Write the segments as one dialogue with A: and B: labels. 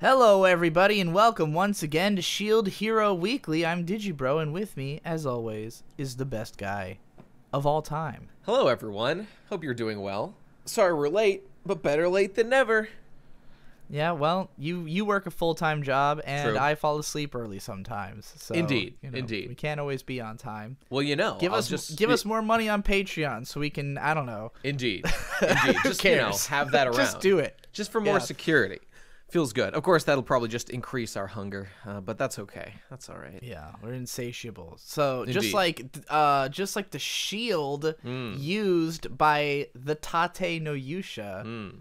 A: Hello, everybody, and welcome once again to Shield Hero Weekly. I'm Digibro, and with me, as always, is the best guy of all time.
B: Hello, everyone. Hope you're doing well. Sorry we're late, but better late than never.
A: Yeah, well, you work a full-time job, and
B: True.
A: I fall asleep early sometimes. So,
B: Indeed,
A: you know,
B: indeed.
A: We can't always be on time.
B: Well, you know,
A: Give us more money on Patreon so we can, I don't know.
B: Indeed, indeed. Just have that around.
A: Just do it.
B: Just for more security. Feels good. Of course, that'll probably just increase our hunger, but that's okay. That's all right.
A: Yeah, we're insatiable. So
B: Indeed.
A: just like the shield used by the Tate no Yusha,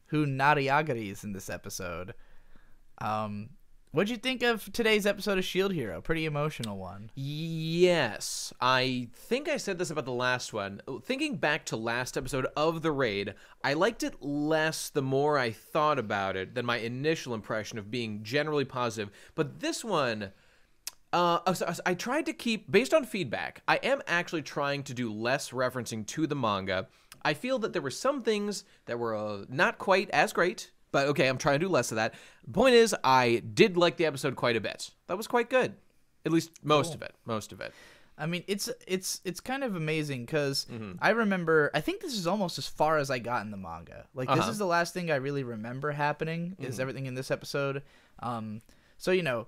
A: who Nariagaris in this episode. What'd you think of today's episode of Shield Hero? Pretty emotional one.
B: Yes, I think I said this about the last one. Thinking back to last episode of The Raid, I liked it less the more I thought about it than my initial impression of being generally positive. But this one, I tried to keep, based on feedback, I am actually trying to do less referencing to the manga. I feel that there were some things that were not quite as great. But okay, I'm trying to do less of that. The point is, I did like the episode quite a bit. That was quite good. At least most of it. Most of it.
A: I mean, it's kind of amazing because I remember, I think this is almost as far as I got in the manga. Like, this is the last thing I really remember happening, is everything in this episode. So, you know,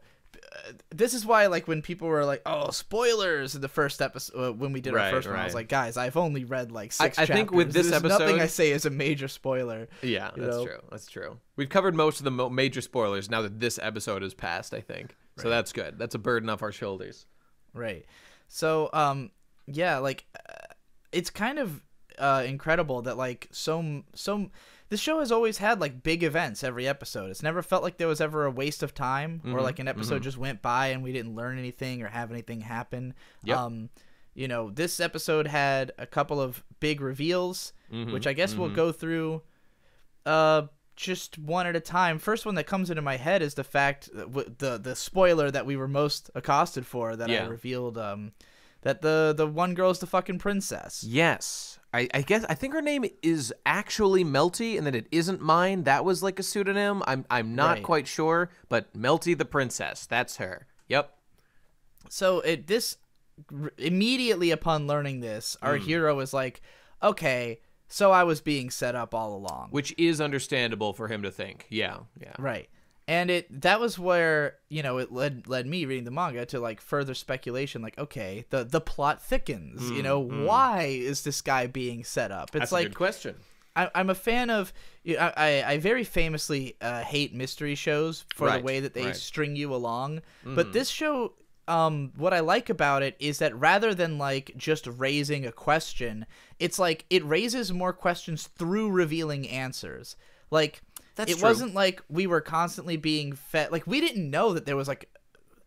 A: this is why, like, when people were like, "Oh, spoilers!" in the first episode when we did our first one, I was like, "Guys, I've only read like 6 chapters.
B: I think with this episode,
A: nothing I say is a major spoiler."
B: Yeah, that's true. That's true. We've covered most of the major spoilers now that this episode has passed, I think. Right. So that's good. That's a burden off our shoulders.
A: Right. So, yeah, like, it's kind of incredible that like this show has always had like big events every episode. It's never felt like there was ever a waste of time or like an episode just went by and we didn't learn anything or have anything happen.
B: Yep.
A: You know, this episode had a couple of big reveals, which I guess we'll go through just one at a time. First one that comes into my head is the fact that the spoiler that we were most accosted for that I revealed that the one girl's the fucking princess.
B: Yes. I think her name is actually Melty, and that it isn't mine. That was like a pseudonym. I'm not quite sure, but Melty the princess, that's her. Yep.
A: So immediately upon learning this, our hero is like, okay, so I was being set up all along,
B: which is understandable for him to think. Yeah.
A: Right. And that was where, you know, it led me reading the manga to like further speculation, like, okay, the plot thickens, you know, why is this guy being set up? It's
B: That's
A: like
B: a good question.
A: I'm a fan of, I very famously hate mystery shows for the way that they string you along. But this show, what I like about it is that rather than like just raising a question, it's like it raises more questions through revealing answers. Like, it wasn't like we were constantly being fed. Like, we didn't know that there was, like,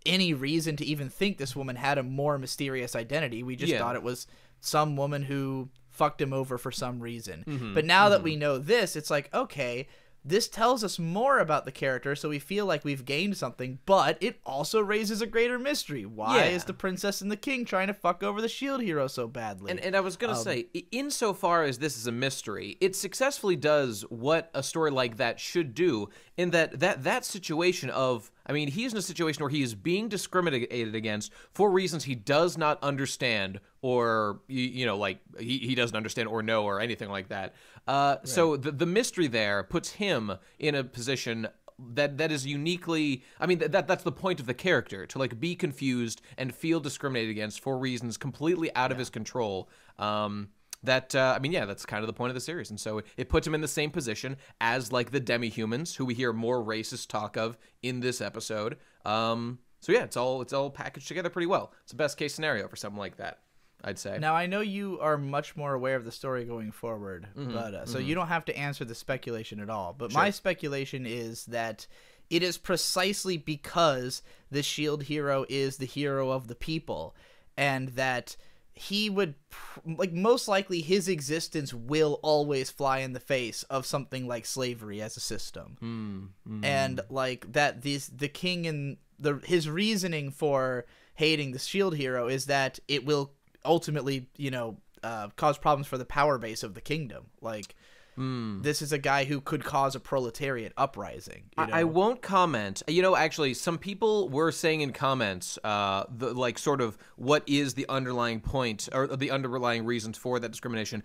A: any reason to even think this woman had a more mysterious identity. We just thought it was some woman who fucked him over for some reason. But now that we know this, it's like, okay, this tells us more about the character, so we feel like we've gained something, but it also raises a greater mystery. Why is the princess and the king trying to fuck over the shield hero so badly?
B: And I was going to say, insofar as this is a mystery, it successfully does what a story like that should do, in that situation of, I mean, he's in a situation where he is being discriminated against for reasons he does not understand, or, you know, like, he doesn't understand or know or anything like that. So the mystery there puts him in a position that is uniquely, I mean, that's the point of the character, to like be confused and feel discriminated against for reasons completely out of his control. I mean, that's kind of the point of the series. And so it puts him in the same position as like the demi-humans, who we hear more racist talk of in this episode. So yeah, it's all packaged together pretty well. It's the best case scenario for something like that, I'd say.
A: Now, I know you are much more aware of the story going forward, but so you don't have to answer the speculation at all. But my speculation is that it is precisely because the shield hero is the hero of the people, and that he would, like, most likely his existence will always fly in the face of something like slavery as a system. And, like, that the king and his reasoning for hating the shield hero is that it will ultimately, you know, cause problems for the power base of the kingdom. Like, this is a guy who could cause a proletariat uprising. You know?
B: I won't comment. You know, actually, some people were saying in comments, like sort of what is the underlying point or the underlying reasons for that discrimination.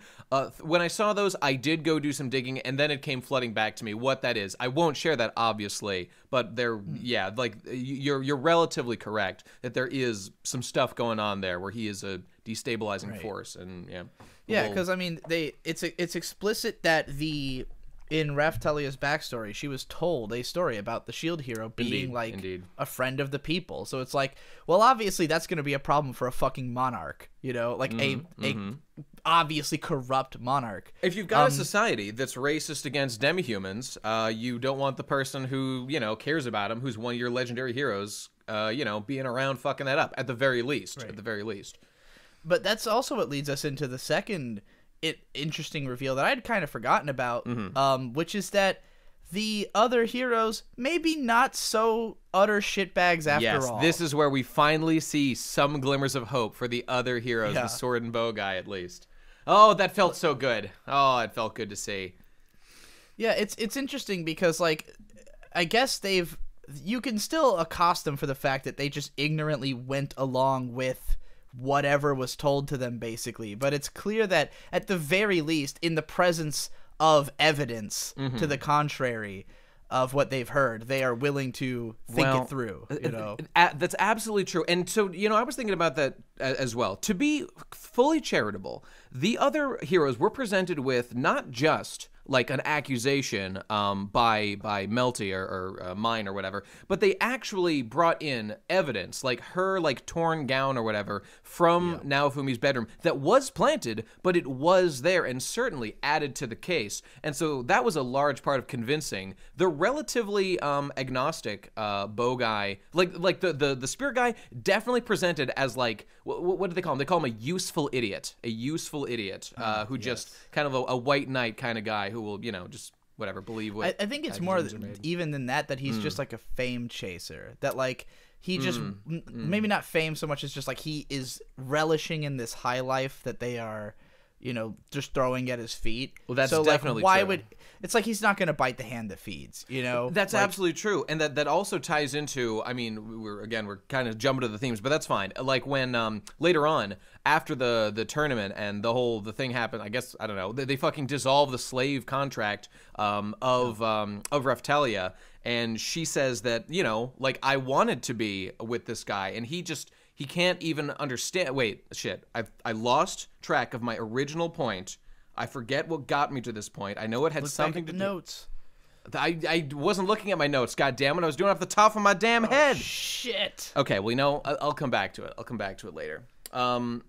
B: When I saw those, I did go do some digging, and then it came flooding back to me what that is. I won't share that, obviously, but yeah, like you're relatively correct that there is some stuff going on there where he is a destabilizing force, and
A: yeah, because I mean, it's explicit that in Raphtalia's backstory, she was told a story about the Shield hero being a friend of the people. So it's like, well, obviously that's going to be a problem for a fucking monarch, you know, like a obviously corrupt monarch.
B: If you've got a society that's racist against demihumans, you don't want the person who, you know, cares about him, who's one of your legendary heroes, you know, being around fucking that up at the very least. Right. At the very least.
A: But that's also what leads us into the second interesting reveal that I'd kind of forgotten about, which is that the other heroes maybe not so utter shitbags after all.
B: This is where we finally see some glimmers of hope for the other heroes, the sword and bow guy at least. Oh, that felt so good. Oh, it felt good to see.
A: Yeah, it's interesting because, like, I guess you can still accost them for the fact that they just ignorantly went along with whatever was told to them, basically. But it's clear that at the very least, in the presence of evidence to the contrary of what they've heard, they are willing to think it through, you know.
B: That's absolutely true. And so, you know, I was thinking about that as well. To be fully charitable, the other heroes were presented with not just like an accusation by Melty or Mine or whatever, but they actually brought in evidence, like her like torn gown or whatever from Naofumi's bedroom that was planted, but it was there and certainly added to the case. And so that was a large part of convincing the relatively agnostic bow guy, like the spear guy, definitely presented as like what do they call him? They call him a useful idiot, who just kind of a white knight kind of guy who will, you know, just whatever, believe what
A: I think it's more even than that he's just like a fame chaser, that like he just maybe not fame so much as just like he is relishing in this high life that they are, you know, just throwing at his feet.
B: Well, that's
A: so,
B: definitely
A: like, why
B: true.
A: would it's like he's not going to bite the hand that feeds, you know?
B: That's absolutely true. And that also ties into, I mean, we're kind of jumping to the themes, but that's fine. Like when later on, after the tournament and the thing happened, I guess, I don't know, they fucking dissolve the slave contract of Raphtalia, and she says that, you know, like, I wanted to be with this guy, and he can't even understand. Wait, shit. I lost track of my original point. I forget what got me to this point. I know it had something to do.
A: Notes.
B: I wasn't looking at my notes. God damn it! I was doing it off the top of my damn head.
A: Shit.
B: Okay, well, you know, I'll come back to it. I'll come back to it later. In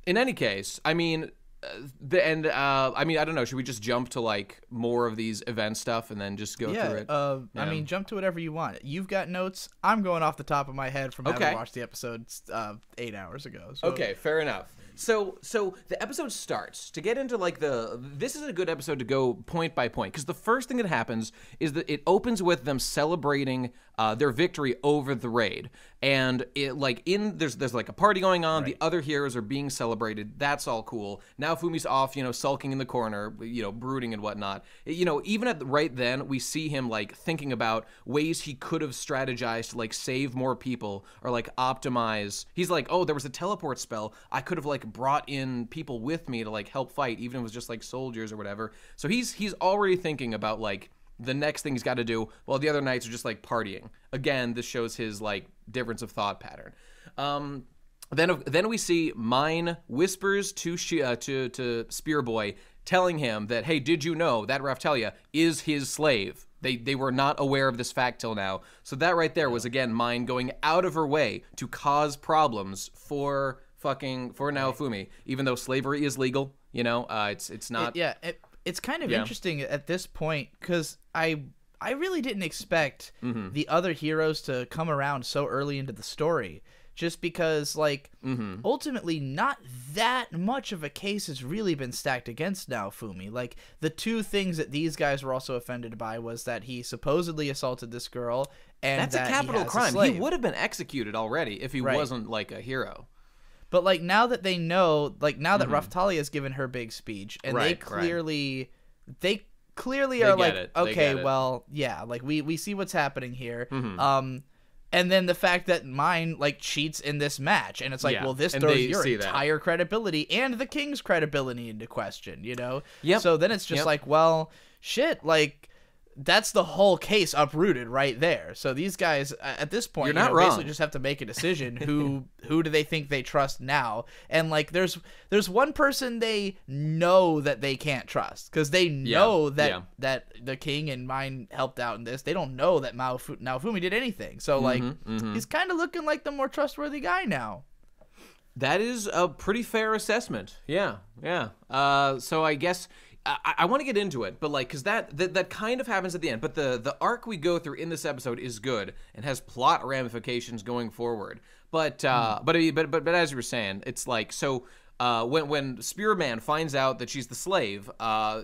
B: any case, I mean, I mean, I don't know. Should we just jump to like more of these event stuff and then just go through it?
A: I mean, jump to whatever you want. You've got notes. I'm going off the top of my head from having watched the episode 8 hours ago. So.
B: Okay, fair enough. So the episode starts to get into like this is a good episode to go point by point, because the first thing that happens is that it opens with them celebrating their victory over the raid, and it like there's like a party going on. Right. The other heroes are being celebrated. That's all cool. Now Fumi's off, you know, sulking in the corner, you know, brooding and whatnot. You know, even right then we see him like thinking about ways he could have strategized to like save more people or like optimize. He's like, oh, there was a teleport spell. I could have like brought in people with me to like help fight, even if it was just like soldiers or whatever. So he's already thinking about like the next thing he's got to do, while the other knights are just like partying. Again, this shows his like difference of thought pattern. Then we see Mine whispers to Spearboy, telling him that, hey, did you know that Raphtalia is his slave? They were not aware of this fact till now. So that right there was, again, Mine going out of her way to cause problems for Naofumi, even though slavery is legal. You know, it's not.
A: It's kind of interesting at this point, because I really didn't expect the other heroes to come around so early into the story, just because, like, ultimately not that much of a case has really been stacked against Naofumi. Like, the two things that these guys were also offended by was that he supposedly assaulted this girl, and
B: that's a capital crime. He would have been executed already if he wasn't, like, a hero.
A: But, like, now that they know, like, now that Raphtalia has given her big speech, and they clearly they clearly are like, okay,
B: it.
A: well, yeah, like we see what's happening here.
B: Mm-hmm.
A: And then the fact that mine like cheats in this match, and it's like, well, this throws your entire credibility and the king's credibility into question, you know?
B: Yep.
A: So then it's just like, well, shit, like that's the whole case uprooted right there. So these guys at this point,
B: you're not wrong.
A: Basically just have to make a decision. Who do they think they trust now? And like, there's one person they know that they can't trust because they know that the king and mine helped out in this. They don't know that Naofumi did anything. So like, he's kind of looking like the more trustworthy guy now.
B: That is a pretty fair assessment. Yeah. So I guess I want to get into it, but like, because that kind of happens at the end. But the arc we go through in this episode is good and has plot ramifications going forward. But as you were saying, it's like, so when Spearman finds out that she's the slave,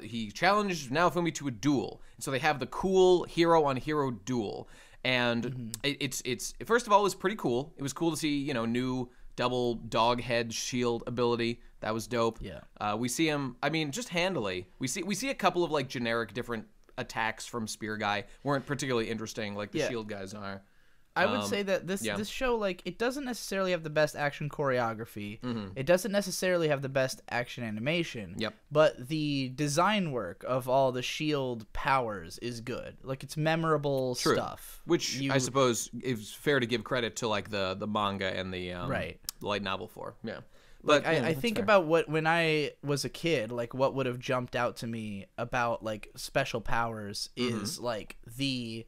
B: he challenged Naofumi to a duel. And so they have the cool hero on hero duel, and it's first of all, it was pretty cool. It was cool to see new double dog head shield ability. That was dope.
A: Yeah.
B: We see him, I mean, just handily. We see a couple of like generic different attacks from Spear Guy. Weren't particularly interesting like the shield guys are.
A: I would say that this show, like, it doesn't necessarily have the best action choreography. It doesn't necessarily have the best action animation.
B: Yep.
A: But the design work of all the shield powers is good. Like, it's memorable stuff.
B: Which I suppose is fair to give credit to like the manga and the light novel for. Yeah.
A: But like, I think about when I was a kid, like what would have jumped out to me about like special powers is like the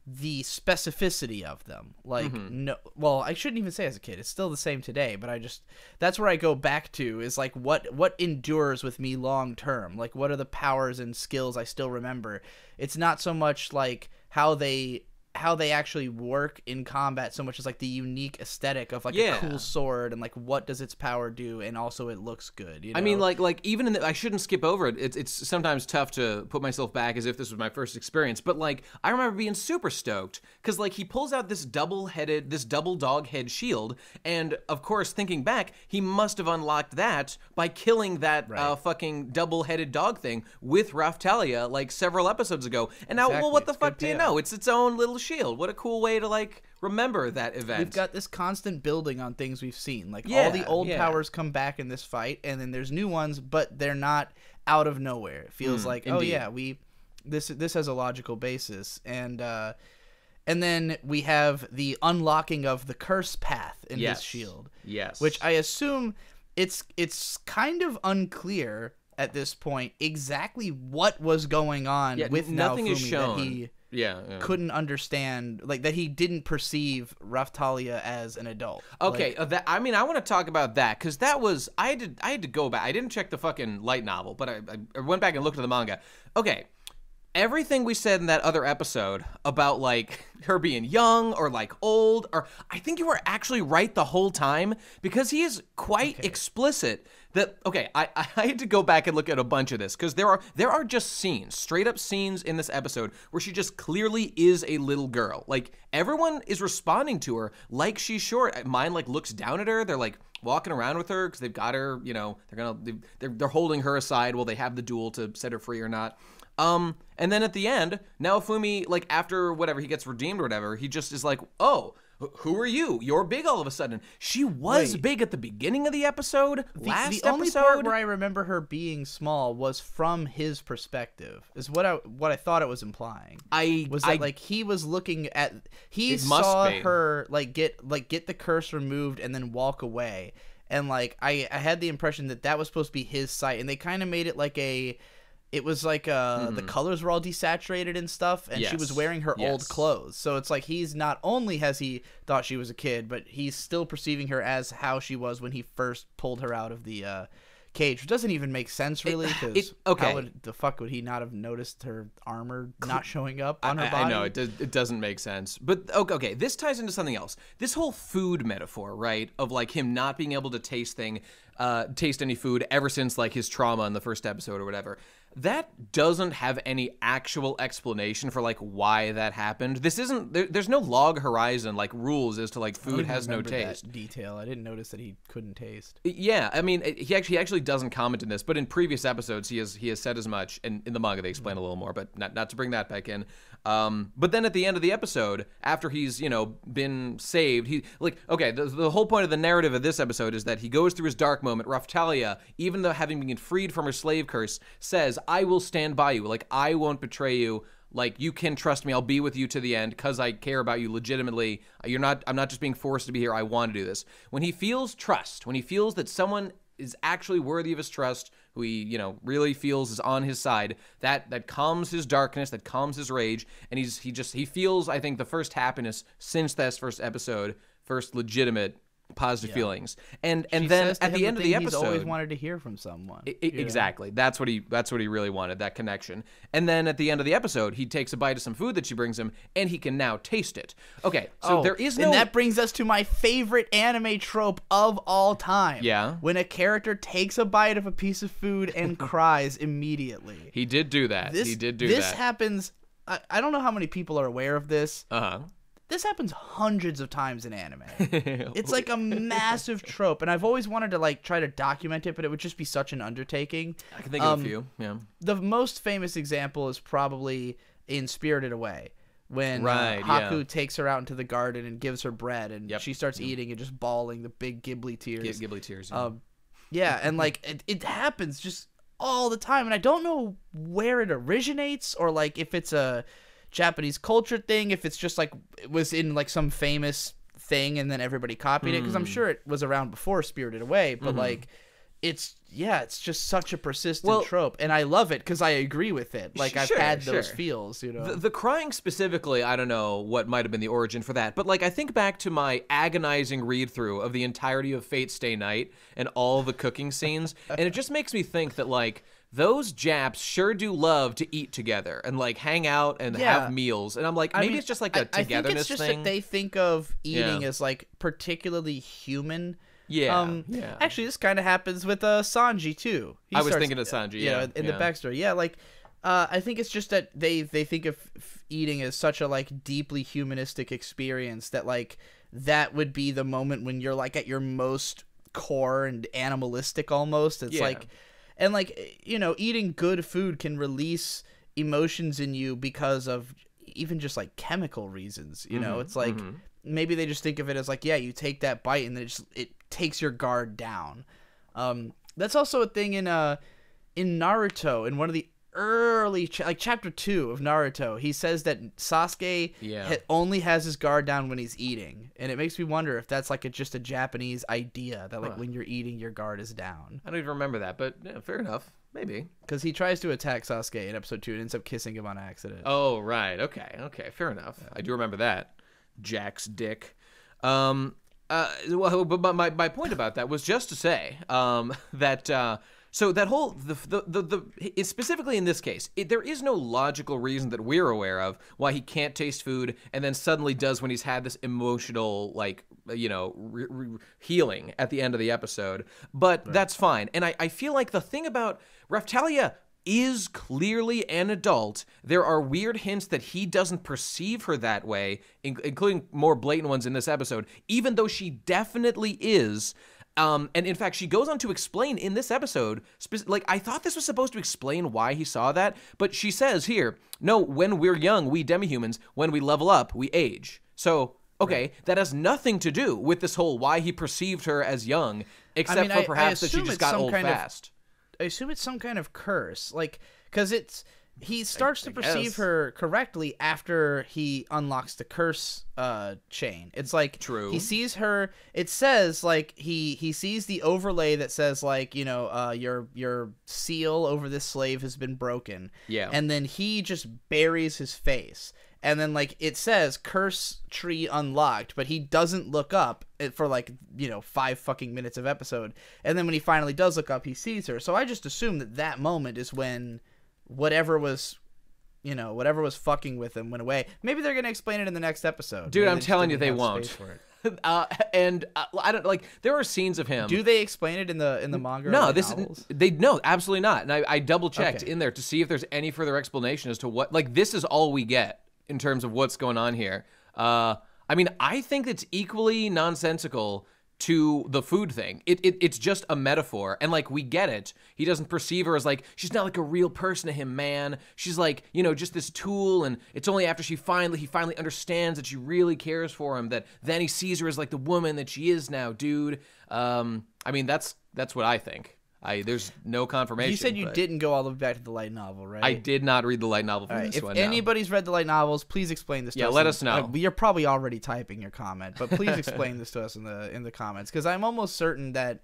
A: specificity of them. Like I shouldn't even say as a kid. It's still the same today, but that's where I go back to is like what endures with me long term. Like what are the powers and skills I still remember? It's not so much like how they actually work in combat so much as like the unique aesthetic of like a cool sword and like what does its power do, and also it looks good, you know?
B: I mean, like even in I shouldn't skip over it. It's sometimes tough to put myself back as if this was my first experience, but like I remember being super stoked because like he pulls out this double dog head shield, and of course thinking back, he must have unlocked that by killing that fucking double-headed dog thing with Raftalia like several episodes ago. And now, well, what the fuck do you know? It's its own little shield. What a cool way to like remember that event.
A: We've got this constant building on things we've seen. Like all the old powers come back in this fight, and then there's new ones, but they're not out of nowhere. It feels like this has a logical basis, and then we have the unlocking of the curse path in this shield.
B: Yes,
A: which I assume it's kind of unclear at this point exactly what was going on with
B: nothing
A: Naofumi
B: is shown.
A: That he couldn't understand, like that he didn't perceive Raftalia as an adult.
B: Okay, like, I want to talk about that because that was I had to go back. I didn't check the fucking light novel, but I went back and looked at the manga. Okay, everything we said in that other episode about like her being young or like old, or I think you were actually right the whole time because he is quite explicit. I had to go back and look at a bunch of this because there are just scenes, straight up scenes in this episode where she just clearly is a little girl. Like everyone is responding to her like she's short. Mine like looks down at her. They're like walking around with her because they've got her. You know, they're holding her aside while they have the duel to set her free or not. And then at the end, Naofumi, like after whatever he gets redeemed or whatever, he just is like, oh. Who are you? You're big all of a sudden. She was big at the beginning of the episode. The
A: only part where I remember her being small was from his perspective. Is what I thought it was implying. Like he was looking at saw her like get the curse removed and then walk away, and like I had the impression that was supposed to be his sight, and they kind of made it like it was like the colors were all desaturated and stuff, and she was wearing her old clothes. So it's like he's not only has he thought she was a kid, but he's still perceiving her as how she was when he first pulled her out of the cage, which doesn't even make sense really, because how the fuck would he not have noticed her armor not showing up on her body?
B: I know, it doesn't make sense. But okay, this ties into something else. This whole food metaphor, right, of like him not being able to taste any food ever since like his trauma in the first episode or whatever. that doesn't have any actual explanation for like why that happened. This isn't there's no log horizon like rules as to like food has no taste.
A: That detail. I didn't notice that he couldn't taste.
B: Yeah, I mean, he actually doesn't comment in this, but in previous episodes he has said as much, and in the manga they explain a little more, but not to bring that back in. But then at the end of the episode, after he's, been saved, the whole point of the narrative of this episode is that he goes through his dark moment. Raphtalia, even though having been freed from her slave curse, says, I will stand by you. Like, I won't betray you. Like, you can trust me. I'll be with you to the end because I care about you legitimately. I'm not just being forced to be here. I want to do this. When he feels trust, when he feels that someone is actually worthy of his trust, who he, really feels is on his side, that calms his darkness, that calms his rage, and he feels, I think, the first happiness since that first episode, first legitimate positive feelings. And then at the end of the episode,
A: he's always wanted to hear from someone.
B: Exactly. That's what he really wanted, that connection. And then at the end of the episode, he takes a bite of some food that she brings him, and he can now taste it. Okay, so there is no...
A: And that brings us to my favorite anime trope of all time.
B: Yeah?
A: When a character takes a bite of a piece of food and cries immediately.
B: He did do that.
A: This happens... I don't know how many people are aware of this.
B: Uh-huh.
A: This happens hundreds of times in anime. It's like a massive trope, and I've always wanted to like try to document it, but it would just be such an undertaking.
B: I can think of a few. Yeah.
A: The most famous example is probably in Spirited Away, when Haku takes her out into the garden and gives her bread, and she starts eating and just bawling the big Ghibli tears.
B: Ghibli tears.
A: Yeah, and like it happens just all the time, and I don't know where it originates or like if it's a Japanese culture thing, if it's just like it was in like some famous thing and then everybody copied it, because I'm sure it was around before Spirited Away, but like it's just such a persistent trope, and I love it because I agree with it. Like I've had those feels,
B: The crying specifically, I don't know what might have been the origin for that, but like I think back to my agonizing read through of the entirety of Fate Stay Night and all the cooking scenes, and it just makes me think that like those Japs sure do love to eat together and like hang out and have meals. And I'm like, maybe it's just like a togetherness thing.
A: I think it's just that they think of eating as like particularly human.
B: Yeah.
A: Actually, this kind of happens with Sanji too.
B: I was thinking of Sanji.
A: In the backstory. Yeah, like I think it's just that they think of eating as such a like deeply humanistic experience that like that would be the moment when you're like at your most core and animalistic almost. It's like. And, like, eating good food can release emotions in you because of even just, like, chemical reasons, It's like, maybe they just think of it as, like, you take that bite and then it takes your guard down. That's also a thing in Naruto, in one of the early, chapter 2 of Naruto, he says that Sasuke only has his guard down when he's eating, and it makes me wonder if that's like just a Japanese idea that like when you're eating your guard is down.
B: I don't even remember that, but fair enough, maybe.
A: Because he tries to attack Sasuke in episode 2 and ends up kissing him on accident.
B: Oh right, okay, fair enough. I do remember that. Jack's dick. But my point about that was just to say that. So that whole specifically in this case, there is no logical reason that we're aware of why he can't taste food and then suddenly does when he's had this emotional healing at the end of the episode. But that's fine. And I feel like the thing about Raphtalia is clearly an adult. There are weird hints that he doesn't perceive her that way, including more blatant ones in this episode, even though she definitely is. And in fact, she goes on to explain in this episode, I thought this was supposed to explain why he saw that, but she says here, no, when we're young, we demihumans, when we level up, we age. So, okay, that has nothing to do with this whole why he perceived her as young, except for perhaps that she just got old fast.
A: I assume it's some kind of curse, because he starts to perceive her correctly after he unlocks the curse chain. It's like he sees her. It says like he sees the overlay that says like your seal over this slave has been broken.
B: Yeah,
A: and then he just buries his face, and then like it says curse tree unlocked, but he doesn't look up for 5 fucking minutes of episode, and then when he finally does look up, he sees her. So I just assume that moment is when whatever was fucking with him went away. Maybe they're gonna explain it in the next episode.
B: Dude, I'm telling you, they won't. I don't like. There are scenes of him.
A: Do they explain it in the manga?
B: No,
A: or the
B: this
A: novels?
B: no, absolutely not. And I double checked
A: Okay.
B: in there to see if there's any further explanation as to what. Like, this is all we get in terms of what's going on here. I mean, I think it's equally nonsensical to the food thing. It's just a metaphor, and like, we get it. He doesn't perceive her as like, she's not like a real person to him, man. She's like, you know, just this tool, and it's only after he finally understands that she really cares for him that then he sees her as like the woman that she is now, dude. I mean, that's what I think. There's no confirmation.
A: You said you didn't go all the way back to the light novel, right?
B: I did not read the light novel for this
A: if
B: one.
A: If anybody's read the light novels, please explain this to us.
B: Yeah, let us know.
A: You're probably already typing your comment, but please explain this to us in the comments, because I'm almost certain that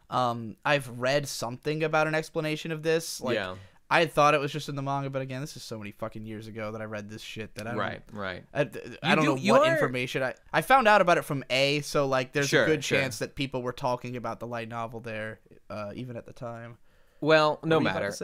A: I've read something about an explanation of this. Like,
B: yeah.
A: I thought it was just in the manga, but again, this is so many fucking years ago that I read this shit that I don't,
B: right.
A: I don't know what information I found out about it from so like there's a good chance that people were talking about the light novel there even at the time.
B: Well, no
A: What were you
B: matter.
A: about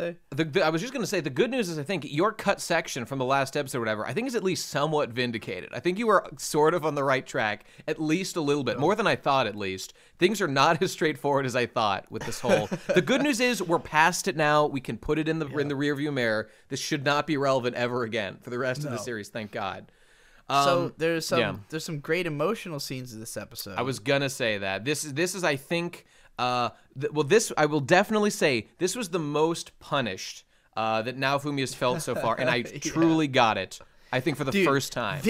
A: to say?
B: I was just going to say, the good news is I think your cut section from the last episode or whatever, I think is at least somewhat vindicated. I think you were sort of on the right track, at least a little bit, more than I thought at least. Things are not as straightforward as I thought with this whole... The good news is we're past it now. We can put it in the rearview mirror. This should not be relevant ever again for the rest of the series, thank God.
A: So there's some great emotional scenes in this episode.
B: I was going to say that. This is I think... this I will definitely say this was the most punished that Naofumi has felt so far, and I truly got it. I think for the first time.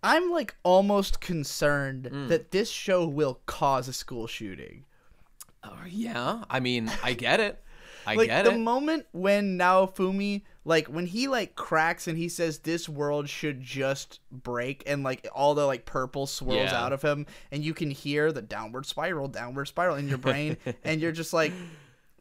A: I'm like almost concerned that this show will cause a school shooting.
B: Yeah, I mean, I get it. I
A: like
B: get
A: the
B: it.
A: moment when Naofumi, like when he like cracks and he says this world should just break, and like all the like purple swirls out of him, and you can hear the downward spiral in your brain, and you're just like,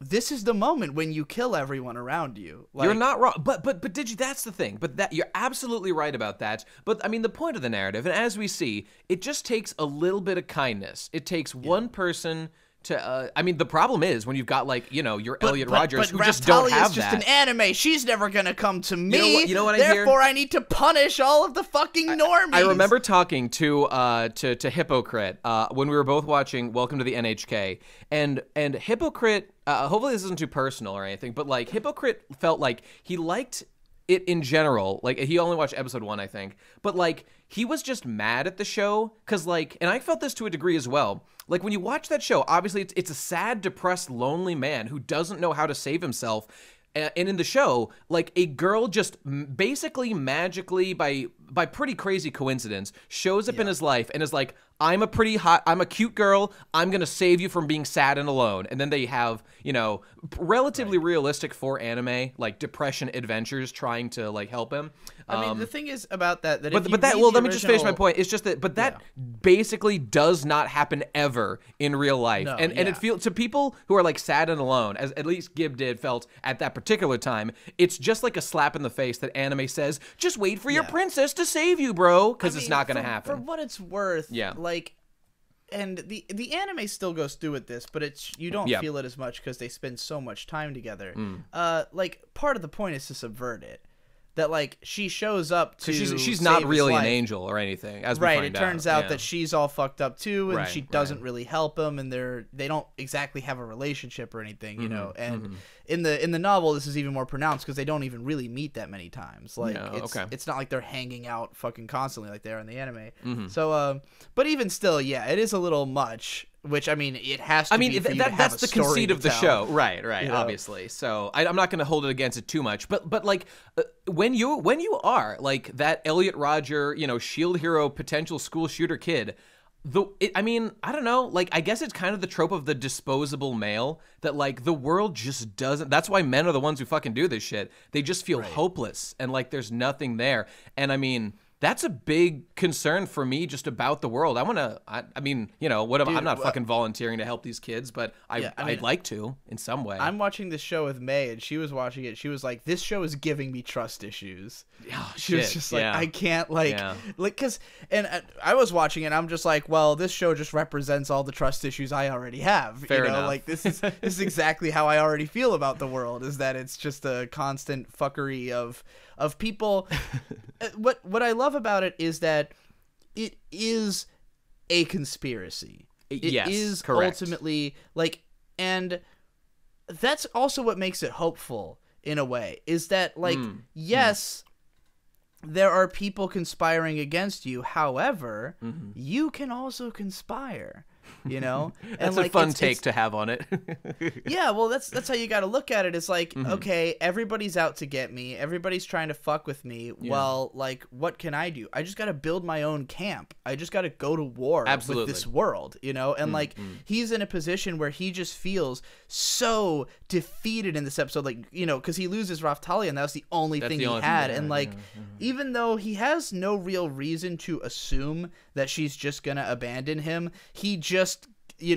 A: this is the moment when you kill everyone around you. Like,
B: you're not wrong, but did you? That's the thing. But that you're absolutely right about that. But I mean, the point of the narrative, and as we see, it just takes a little bit of kindness. It takes one person. I mean, the problem is when you've got like, you know, your Elliot Rodgers who just don't have
A: just
B: that.
A: An anime. She's never gonna come to me.
B: You know what I hear?
A: Therefore, I need to punish all of the fucking normies.
B: I remember talking to Hypocrite when we were both watching Welcome to the NHK, and Hypocrite. Hopefully, this isn't too personal or anything, but like Hypocrite felt like he liked it in general. Like, he only watched episode 1, I think, but like he was just mad at the show because like, and I felt this to a degree as well. Like, when you watch that show, obviously it's a sad, depressed, lonely man who doesn't know how to save himself. And in the show, like, a girl just basically magically, by pretty crazy coincidence, shows up in his life and is like, I'm a cute girl, I'm gonna save you from being sad and alone. And then they have, you know, relatively realistic for anime, like, depression adventures trying to, like, help him.
A: I mean, the thing is about that
B: let me just finish my point. It's just that, that basically does not happen ever in real life, and it feels to people who are like sad and alone, as at least Gib felt at that particular time. It's just like a slap in the face that anime says, "Just wait for your princess to save you, bro," because it's not going to happen.
A: For what it's worth, like. And the anime still goes through with this, but you don't feel it as much because they spend so much time together. Like, part of the point is to subvert it. That like she shows up to
B: she's not really an angel or anything, as we find out.
A: It turns out that she's all fucked up too, and she doesn't really help him, and they don't exactly have a relationship or anything, you know. And in the novel, this is even more pronounced because they don't even really meet that many times. Like it's not like they're hanging out fucking constantly like they are in the anime. So, but even still, it is a little much. Which, I mean, it has to be for you to have
B: that's
A: a
B: the conceit of the
A: tell.
B: show. Right, you know? Obviously. So I'm not going to hold it against it too much. But like, when you are, like, that Elliot Rodger, you know, shield hero, potential school shooter kid, I mean, I don't know. Like, I guess it's kind of the trope of the disposable male that, like, the world just doesn't. That's why men are the ones who fucking do this shit. They just feel hopeless and, like, there's nothing there. And, I mean... That's a big concern for me just about the world. I mean, you know, I'm not fucking volunteering to help these kids, but I'd like to in some way.
A: I'm watching this show with May, and she was watching it. She was like, this show is giving me trust issues.
B: Oh,
A: she was just like, I can't, like, because, and I was watching it, and I'm just like, well, this show just represents all the trust issues I already have.
B: Fair enough.
A: Like, this is exactly how I already feel about the world, is that it's just a constant fuckery of people. What I love about it is that it is a conspiracy. It
B: yes,
A: is
B: correct.
A: Ultimately like, and that's also what makes it hopeful in a way, is that like, yes, there are people conspiring against you. However, you can also conspire. You know,
B: that's
A: and like,
B: a fun take to have on it.
A: Yeah, well, that's how you got to look at it. It's like, okay, everybody's out to get me. Everybody's trying to fuck with me. Yeah. Well, like, what can I do? I just got to build my own camp. I just got to go to war with this world, you know? And like, he's in a position where he just feels so defeated in this episode, like, you know, because he loses Raftalia, and that was the only thing he had. And like, even though he has no real reason to assume that she's just gonna abandon him, he just,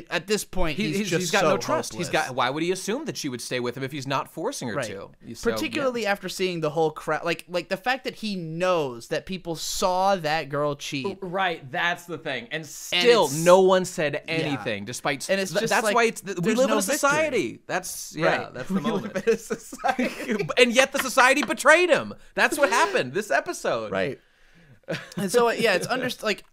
A: at this point, he's
B: got
A: so
B: no trust.
A: hopeless.
B: Why would he assume that she would stay with him if he's not forcing her to? So,
A: particularly after seeing the whole crowd, like the fact that he knows that people saw that girl cheat.
B: Right, that's the thing, and still no one said anything, despite.
A: And it's just
B: that's
A: like,
B: why we live in a society.
A: Victory.
B: That's
A: right.
B: That's the
A: we
B: moment.
A: Live in a society.
B: And yet the society betrayed him. That's what happened this episode.
A: Right. And so it's like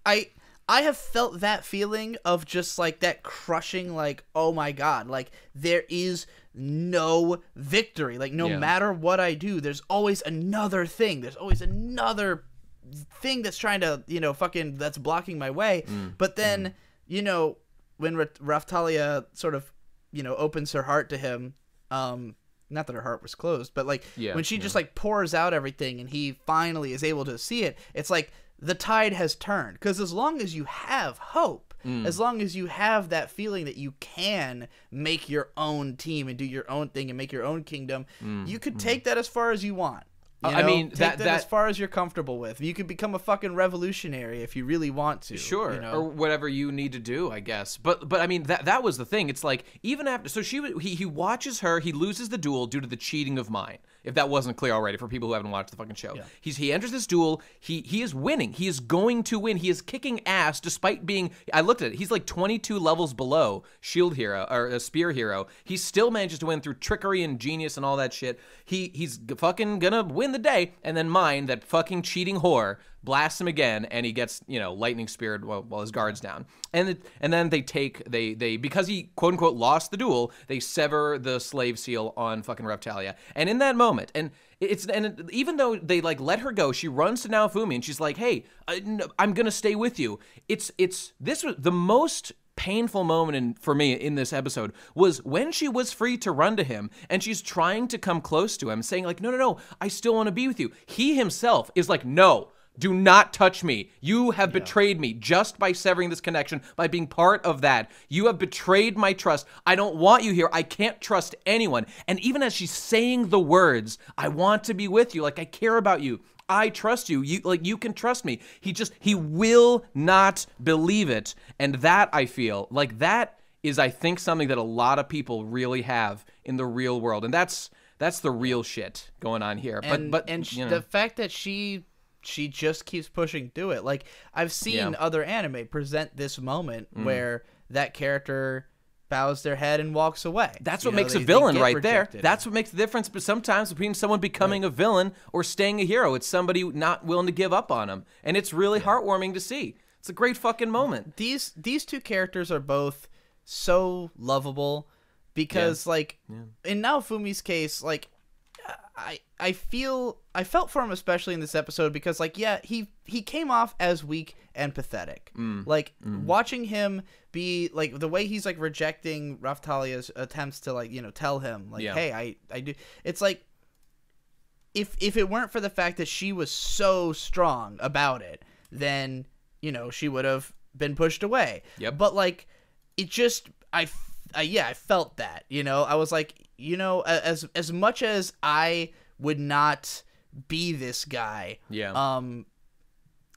A: I have felt that feeling of just like that crushing, like, oh my God, like there is no victory. Like no matter what I do, there's always another thing. There's always another thing that's trying to, that's blocking my way. But then, when Raftalia sort of, opens her heart to him, not that her heart was closed, but like when she just like pours out everything and he finally is able to see it, it's like the tide has turned. Because as long as you have hope, as long as you have that feeling that you can make your own team and do your own thing and make your own kingdom, you could take that as far as you want. I mean, take that as far as you're comfortable with. You could become a fucking revolutionary if you really want to.
B: Sure, or whatever you need to do, I guess. But I mean, that was the thing. It's like, even after, so he watches her, he loses the duel due to the cheating of mine. If that wasn't clear already for people who haven't watched the fucking show. Yeah. He enters this duel, he is winning. He is going to win. He is kicking ass despite being, I looked at it, he's like 22 levels below Shield Hero, or a Spear Hero. He still manages to win through trickery and genius and all that shit. He's fucking gonna win the day, and then mine, that fucking cheating whore, blasts him again, and he gets, lightning speared while his guard's down. And then they because he quote unquote lost the duel, they sever the slave seal on fucking Raftalia. And in that moment, and even though they like let her go, she runs to Naofumi and she's like, "Hey, I'm gonna stay with you." This was the most painful moment for me in this episode was when she was free to run to him and she's trying to come close to him, saying like, no, I still want to be with you. He himself is like, "No, do not touch me. You have betrayed me just by severing this connection, by being part of that. You have betrayed my trust. I don't want you here. I can't trust anyone." And even as she's saying the words, "I want to be with you. Like, I care about you. I trust you. You can trust me." He will not believe it. And that, I feel like, that is, I think, something that a lot of people really have in the real world. And that's the real shit going on here.
A: The fact that she just keeps pushing through it. Like, I've seen other anime present this moment where that character bows their head and walks away.
B: That's what makes a villain right there. That's what makes the difference sometimes between someone becoming a villain or staying a hero. It's somebody not willing to give up on them. And it's really heartwarming to see. It's a great fucking moment.
A: These two characters are both so lovable because, like, in Naofumi's case, like, I felt for him, especially in this episode, because like, he came off as weak and pathetic. Watching him be like, the way he's like rejecting Raftalia's attempts to like, tell him like, "Hey, I do." It's like, if it weren't for the fact that she was so strong about it, then she would have been pushed away.
B: Yep.
A: But like, it just I felt that, I was like, as much as I would not be this guy,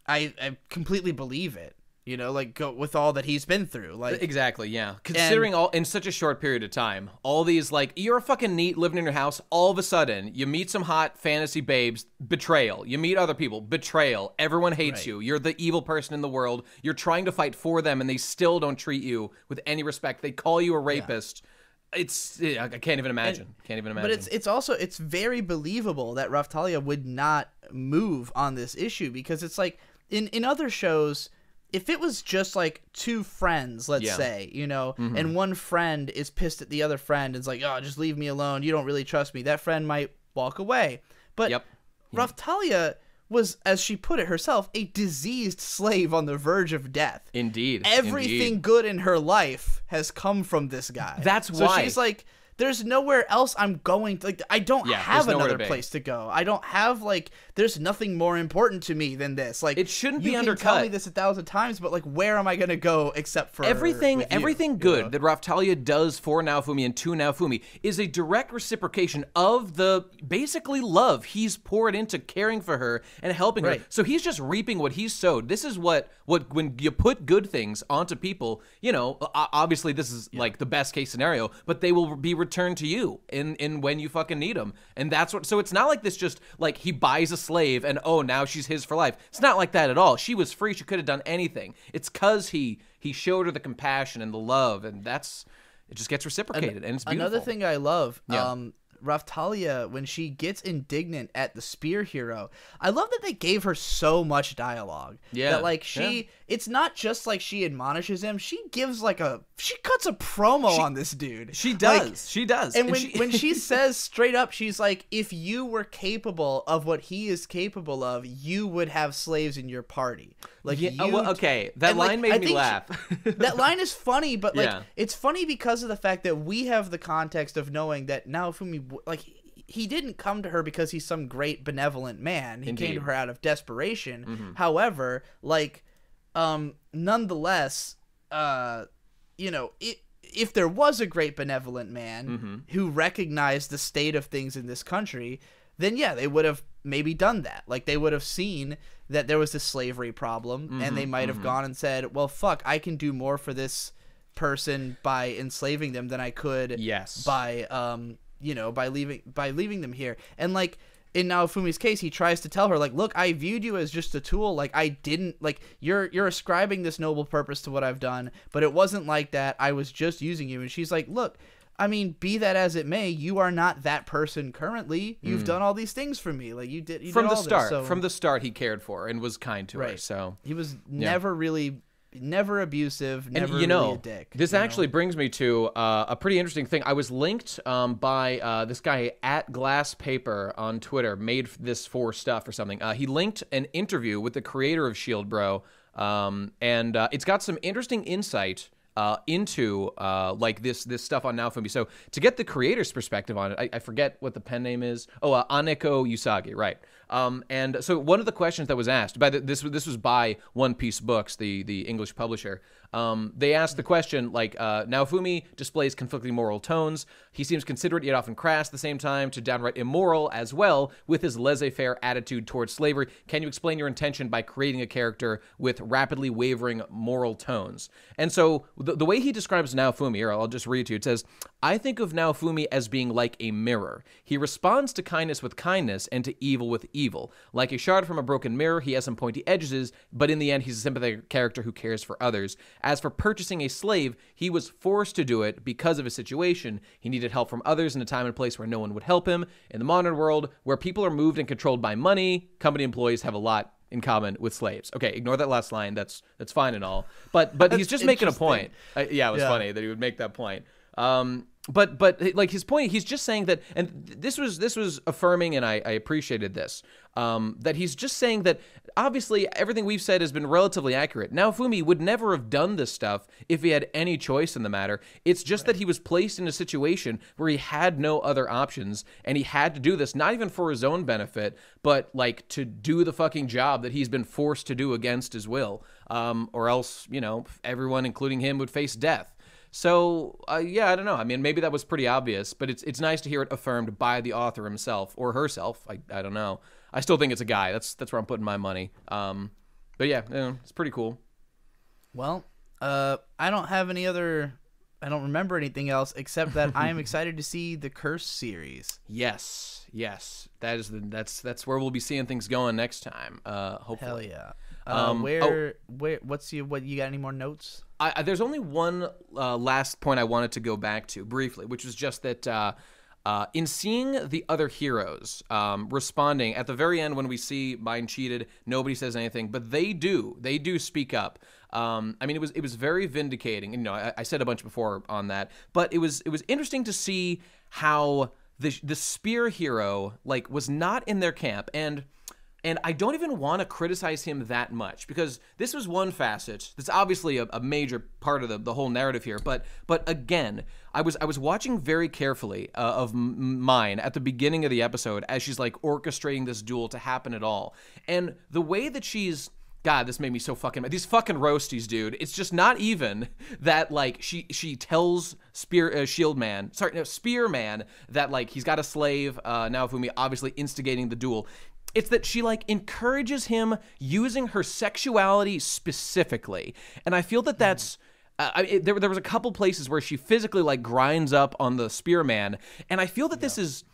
A: I completely believe it, like, go with all that he's been through, like,
B: exactly, yeah. Considering all in such a short period of time, all these, like, you're a fucking neat living in your house, all of a sudden you meet some hot fantasy babes, betrayal. You meet other people, betrayal. Everyone hates you. You're the evil person in the world. You're trying to fight for them, and they still don't treat you with any respect. They call you a rapist. I can't even imagine.
A: But it's very believable that Raftalia would not move on this issue, because it's like, in other shows, if it was just like two friends, let's say, you know, and one friend is pissed at the other friend and is like, oh, just leave me alone, you don't really trust me, that friend might walk away. But Raphtalia was, as she put it herself, a diseased slave on the verge of death.
B: Indeed.
A: Everything good in her life has come from this guy.
B: That's why.
A: So she's like, there's nowhere else I'm going to, like, I don't have another place to go. I don't have, like, there's nothing more important to me than this. Like,
B: it shouldn't be
A: undercut. You can tell me this 1,000 times, but, like, where am I going to go except for
B: everything good
A: that
B: Raphtalia does for Naofumi and to Naofumi is a direct reciprocation of the basically love he's poured into caring for her and helping her. So he's just reaping what he's sowed. This is what when you put good things onto people, you know, obviously this is like the best case scenario, but they will be returned to you in when you fucking need them. And that's what, so it's not like this just like he buys a slave and oh, now she's his for life. It's not like that at all. She was free. She could have done anything. It's because he showed her the compassion and the love, and it just gets reciprocated, and it's beautiful.
A: Another thing I love, Raphtalia, when she gets indignant at the spear hero, I love that they gave her so much dialogue. That like it's not just like she admonishes him, she gives like she cuts a promo on this dude.
B: She does.
A: Like,
B: she does.
A: And when she says straight up, she's like, if you were capable of what he is capable of, you would have slaves in your party. Like,
B: okay, that line made me laugh.
A: That line is funny, but like it's funny because of the fact that we have the context of knowing that Naofumi, like, he didn't come to her because he's some great benevolent man. He came to her out of desperation. However, like, nonetheless, you know, if there was a great benevolent man who recognized the state of things in this country, then yeah, they would have maybe done that. Like, they would have seen that there was this slavery problem, and they might have gone and said, well, fuck, I can do more for this person by enslaving them than I could by you know, by leaving them here. And like in Naofumi's case, he tries to tell her, like, look, I viewed you as just a tool. Like, I didn't, like, you're ascribing this noble purpose to what I've done, but it wasn't like that. I was just using you. And she's like, look, I mean, be that as it may, you are not that person currently. You've done all these things for me. Like, you did
B: from
A: the
B: start.
A: So,
B: from the start, he cared for her and was kind to her. So
A: he was never abusive, never
B: and, you know,
A: really a dick.
B: This actually brings me to a pretty interesting thing. I was linked by this guy at Glass Paper on Twitter, made this for stuff or something. He linked an interview with the creator of Shield Bro, and it's got some interesting insight into like this stuff on Naofumi. So to get the creator's perspective on it, I forget what the pen name is. Oh, Aneko Usagi, right? And so one of the questions that was asked by this was by One Piece Books, the English publisher. They asked the question, like, Naofumi displays conflicting moral tones. He seems considerate yet often crass at the same time, to downright immoral as well, with his laissez-faire attitude towards slavery. Can you explain your intention by creating a character with rapidly wavering moral tones? And so the way he describes Naofumi, here, I'll just read it to you. It says, I think of Naofumi as being like a mirror. He responds to kindness with kindness and to evil with evil. Like a shard from a broken mirror, he has some pointy edges, but in the end, he's a sympathetic character who cares for others. As for purchasing a slave, he was forced to do it because of his situation. He needed help from others in a time and place where no one would help him. In the modern world, where people are moved and controlled by money, company employees have a lot in common with slaves. Okay, ignore that last line. That's fine and all. But he's just making a point. Yeah, it was funny that he would make that point. But like his point, he's just saying that, and this was affirming, and I appreciated this, that he's just saying that obviously everything we've said has been relatively accurate. Naofumi would never have done this stuff if he had any choice in the matter. It's just that he was placed in a situation where he had no other options, and he had to do this, not even for his own benefit, but like to do the fucking job that he's been forced to do against his will, or else, you know, everyone, including him, would face death. So, yeah, I don't know. I mean, maybe that was pretty obvious, but it's nice to hear it affirmed by the author himself or herself. I don't know. I still think it's a guy. That's where I'm putting my money. But yeah, it's pretty cool.
A: Well, I don't have any other... I don't remember anything else except that I am excited to see the Curse series.
B: Yes. That's where we'll be seeing things going next time. Hopefully.
A: Hell yeah. What you got any more notes?
B: There's only one last point I wanted to go back to briefly, which was just that in seeing the other heroes responding at the very end when we see Mind cheated, nobody says anything, but they do speak up. I mean, it was very vindicating. You know, I said a bunch before on that, but it was interesting to see how the spear hero like was not in their camp, and I don't even want to criticize him that much, because this was one facet that's obviously a major part of the whole narrative here. But again, I was watching very carefully of Mine at the beginning of the episode as she's like orchestrating this duel to happen at all, and the way that she's. God, this made me so fucking mad. These fucking roasties, dude. It's just not even that, like, she tells Spearman that, like, he's got a slave, Naofumi, obviously instigating the duel. It's that she, like, encourages him using her sexuality specifically. And I feel that that's... there was a couple places where she physically, like, grinds up on the Spearman. And I feel that this is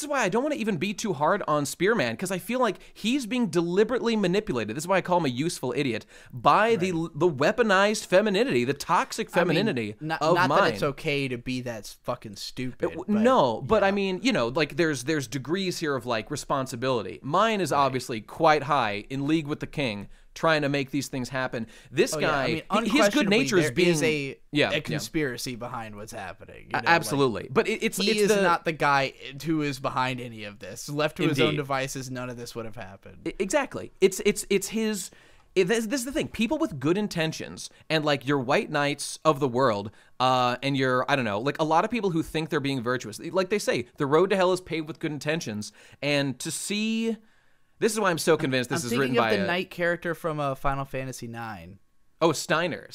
B: why I don't want to even be too hard on Spearman, because I feel like he's being deliberately manipulated. This is why I call him a useful idiot, by the weaponized femininity, the toxic femininity of
A: not
B: Mine.
A: That it's okay to be that fucking stupid.
B: But I mean, you know, like there's degrees here of like responsibility. Mine is obviously quite high, in league with the king, trying to make these things happen. This guy,
A: I mean,
B: his good nature is being
A: a conspiracy behind what's happening. You know,
B: absolutely,
A: like,
B: but
A: he is not the guy who is behind any of this. Left to his own devices, none of this would have happened.
B: Exactly. It's his. This is the thing. People with good intentions, and like your white knights of the world, and your, I don't know, like a lot of people who think they're being virtuous. Like they say, the road to hell is paved with good intentions, and to see. This is why I'm so convinced this is written by
A: the knight character from Final Fantasy IX.
B: Oh, Steiner.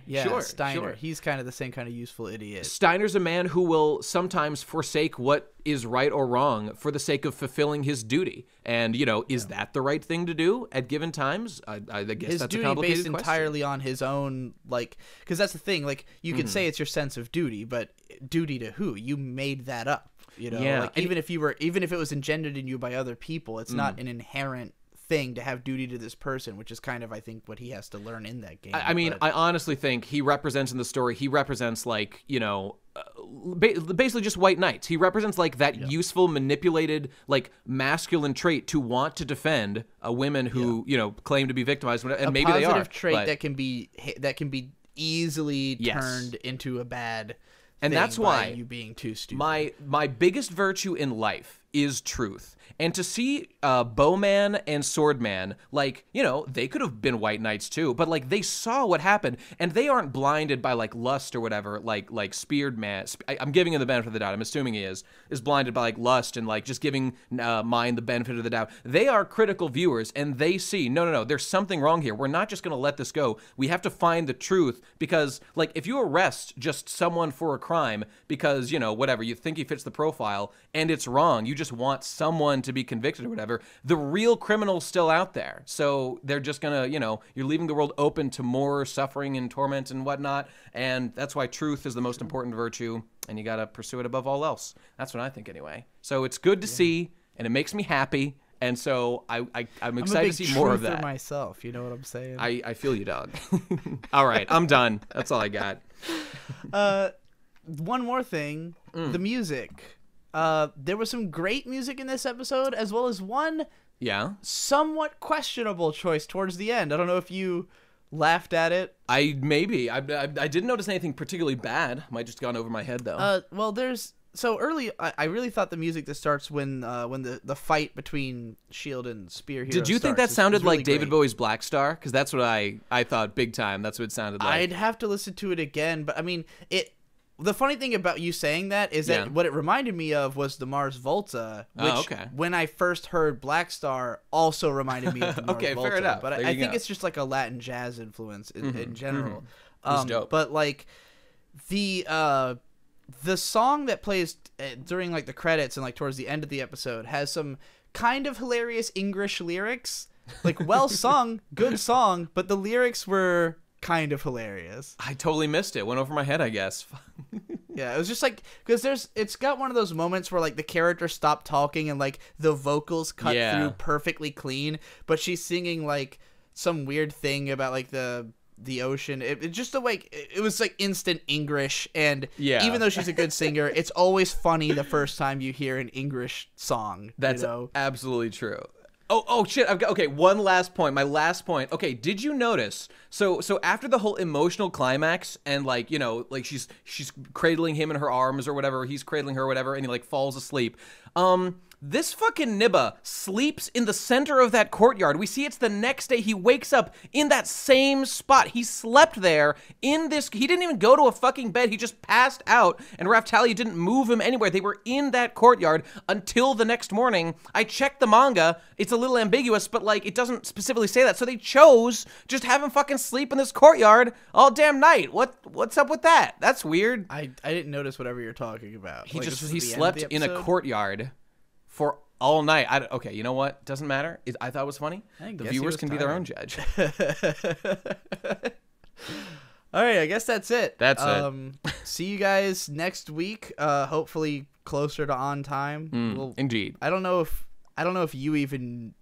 A: Yeah,
B: sure,
A: Steiner.
B: Sure.
A: He's kind of the same kind of useful idiot.
B: Steiner's a man who will sometimes forsake what is right or wrong for the sake of fulfilling his duty. And, you know, is that the right thing to do at given times? I guess
A: his
B: that's
A: duty
B: a complicated
A: based
B: question.
A: Entirely on his own, like, because that's the thing. Like, you could say it's your sense of duty, but duty to who? You made that up. You know, like, even if it was engendered in you by other people, it's not an inherent thing to have duty to this person, which is kind of, I think, what he has to learn in that game.
B: I mean, I honestly think he represents in the story, he represents like, you know, basically just white knights. He represents like that useful, manipulated, like masculine trait to want to defend women who, you know, claim to be victimized, and maybe they are. A
A: positive trait that can be easily turned into a bad.
B: And that's why
A: you being too stupid.
B: My biggest virtue in life is truth. And to see Bowman and Swordman, like, you know, they could have been white knights too, but like they saw what happened, and they aren't blinded by like lust or whatever, like Speared Man. I'm giving him the benefit of the doubt. I'm assuming he is blinded by like lust and like just giving Mine the benefit of the doubt. They are critical viewers, and they see, no, there's something wrong here. We're not just going to let this go. We have to find the truth, because like if you arrest just someone for a crime because, you know, whatever, you think he fits the profile and it's wrong, you just want someone to be convicted or whatever, the real criminal's still out there. So they're just gonna, you know, you're leaving the world open to more suffering and torment and whatnot, and that's why truth is the most important virtue, and you gotta pursue it above all else. That's what I think anyway. So it's good to see, and it makes me happy, and so I'm excited to see more of that.
A: Myself, you know what I'm saying?
B: I feel you, dog. All right, I'm done. That's all I got.
A: One more thing, the music. There was some great music in this episode, as well as one somewhat questionable choice towards the end. I don't know if you laughed at it. I
B: didn't notice anything particularly bad. Might just gone over my head though.
A: Well, there's so early. I really thought the music that starts when the fight between Shield and Spear Hero.
B: Did you think that sounded
A: really
B: like David Bowie's Black Star? Because that's what I thought big time. That's what it sounded like.
A: I'd have to listen to it again, but I mean it. The funny thing about you saying that is that what it reminded me of was the Mars Volta, which when I first heard Black Star also reminded me of the Mars Volta.
B: Fair enough.
A: But I think it's just like a Latin jazz influence in general.
B: It's dope.
A: But like the song that plays during like the credits and like towards the end of the episode has some kind of hilarious English lyrics, like well sung, good song, but the lyrics were kind of hilarious.
B: I totally missed it. Went over my head, I guess.
A: Yeah, it was just like, because it's got one of those moments where like the character stopped talking and like the vocals cut through perfectly clean, but she's singing like some weird thing about like the the ocean. It just like it was like instant English, and
B: yeah.
A: even though she's a good singer, it's always funny the first time you hear an English song.
B: That's absolutely true. Oh shit! Okay, one last point. My last point. Okay, did you notice? So after the whole emotional climax, and like like she's cradling him in her arms or whatever, he's cradling her or whatever, and he like falls asleep. This fucking Nibba sleeps in the center of that courtyard. We see it's the next day. He wakes up in that same spot. He slept there in this. He didn't even go to a fucking bed. He just passed out, and Raftalia didn't move him anywhere. They were in that courtyard until the next morning. I checked the manga. It's a little ambiguous, but like it doesn't specifically say that. So they chose just have him fucking sleep in this courtyard all damn night. What's up with that? That's weird.
A: I didn't notice whatever you're talking about.
B: He slept in a courtyard for all night. Okay, you know what? Doesn't matter. I thought it was funny. The viewers can be their own judge.
A: All right, I guess that's it.
B: That's it.
A: See you guys next week. Hopefully closer to on time.
B: Indeed.
A: I don't know if you even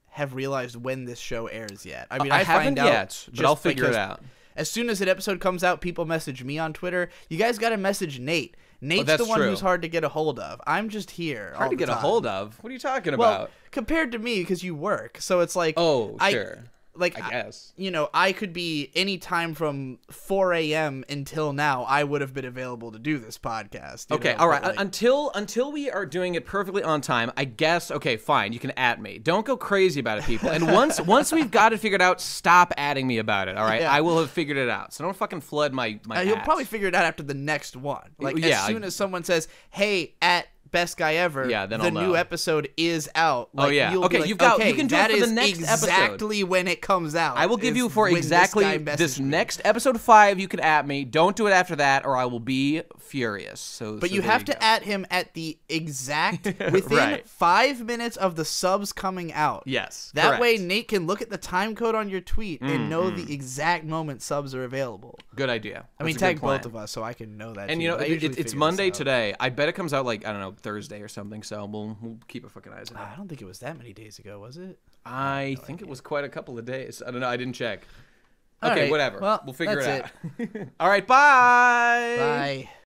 A: have realized when this show airs yet. I mean, I
B: haven't
A: find out
B: yet, but I'll figure it out.
A: As soon as an episode comes out, people message me on Twitter. You guys got to message Nate. Nate's the one who's hard to get a hold of. I'm just here.
B: Hard to get a hold of? What are you talking about?
A: Well, compared to me, because you work. So it's like...
B: Oh, sure. I guess.
A: I could be any time from 4 a.m. until now. I would have been available to do this podcast.
B: Okay, all right. Until we are doing it perfectly on time, I guess. Okay, fine. You can at me. Don't go crazy about it, people. And once we've got it figured out, stop adding me about it. All right, yeah. I will have figured it out. So don't fucking flood my.
A: You'll probably figure it out after the next one. Like as soon as someone says, "Hey, at." Best guy ever.
B: Yeah, then
A: the new episode is out. Like,
B: okay,
A: like,
B: you can do it for the next
A: exactly
B: episode.
A: When it comes out.
B: I will give you for exactly this next episode 5. You can at me. Don't do it after that, or I will be furious. But
A: you have to at him at the exact within 5 minutes of the subs coming out.
B: Yes,
A: that
B: correct.
A: way Nate can look at the time code on your tweet and know the exact moment subs are available.
B: Good idea.
A: I mean, tag both of us so I can know that.
B: And it's Monday today. I bet it comes out like I don't know. Thursday or something, so we'll keep a fucking eyes on it.
A: I don't think it was that many days ago, was it?
B: I think it was quite a couple of days. I don't know. I didn't check.
A: All
B: okay,
A: right.
B: whatever.
A: Well,
B: we'll figure it out.
A: it.
B: All right, bye.
A: Bye.